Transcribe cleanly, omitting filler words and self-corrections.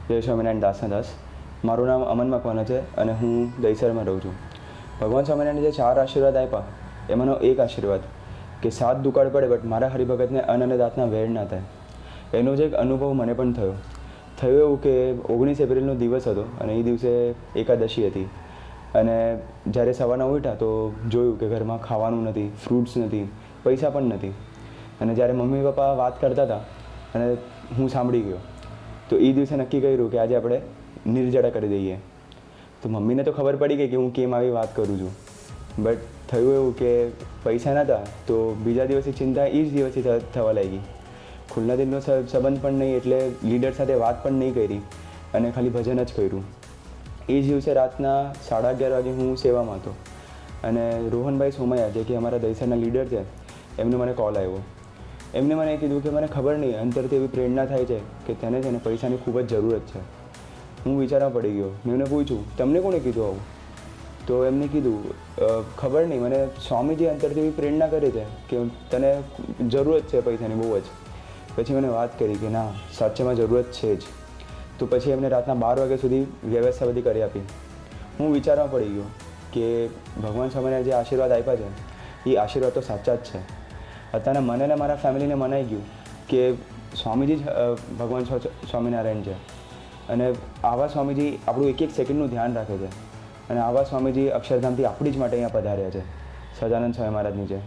જય સ્વામિનારાયણ દાસના દાસ. મારું નામ અમન મકવાના છે અને હું દહીસરમાં રહું છું. ભગવાન સ્વામિનારાયણે જે 4 આશીર્વાદ આપ્યા એમાંનો એક આશીર્વાદ કે 7 દુકાળ પડે બટ મારા હરિભગતને અન્ન અને દાંતના વેડ ના થાય. એનો જ એક અનુભવ મને પણ થયો એવું કે 19 એપ્રિલનો દિવસ હતો અને એ દિવસે એકાદશી હતી અને જ્યારે સવારના ઉઠ્યા તો જોયું કે ઘરમાં ખાવાનું નથી, ફ્રૂટ્સ નથી, પૈસા પણ નથી. અને જ્યારે મમ્મી પપ્પા વાત કરતા હતા અને હું સાંભળી ગયો તો એ દિવસે નક્કી કર્યું કે આજે આપણે નિર્જળા કરી દઈએ. તો મમ્મીને તો ખબર પડી ગઈ કે હું કેમ આવી વાત કરું છું, બટ થયું એવું કે પૈસા નહોતા તો બીજા દિવસની ચિંતા એ જ દિવસથી થવા લાગી. ખુલ્લા દિલનો સંબંધ પણ નહીં એટલે લીડર સાથે વાત પણ નહીં કરી અને ખાલી ભજન જ કર્યું. એ જ દિવસે રાતના 11:30 વાગે હું સેવામાં હતો અને રોહનભાઈ સોમૈયા જે કે અમારા દહીસરના લીડર છે એમને મને કોલ આવ્યો. એમને મને કીધું કે મને ખબર નહીં અંતરથી એવી પ્રેરણા થાય છે કે તેને છે ને પૈસાની ખૂબ જ જરૂરત છે. હું વિચારવા પડી ગયો. મેં એમને પૂછ્યું તમને કોણે કીધું આવું? તો એમને કીધું ખબર નહીં, મને સ્વામીજી અંતરથી એવી પ્રેરણા કરે છે કે તને જરૂરત છે પૈસાની બહુ જ. પછી મને વાત કરી કે ના સાચેમાં જરૂરત છે જ. તો પછી એમને રાતના 12 વાગ્યા સુધી વ્યવસ્થા બધી કરી આપી. હું વિચારવા પડી ગયો કે ભગવાન સ્વામિનારાયણે જે આશીર્વાદ આપ્યા છે એ આશીર્વાદ તો સાચા જ છે. અત્યારે મને અને મારા ફેમિલીને મનાઈ ગયું કે સ્વામીજી જ ભગવાન સ્વામિનારાયણ છે અને આવા સ્વામીજી આપણું એક સેકન્ડનું ધ્યાન રાખે છે અને આવા સ્વામીજી અક્ષરધામથી આપણી જ માટે અહીંયા પધાર્યા છે. સહજાનંદ સ્વામી મહારાજ નીચે.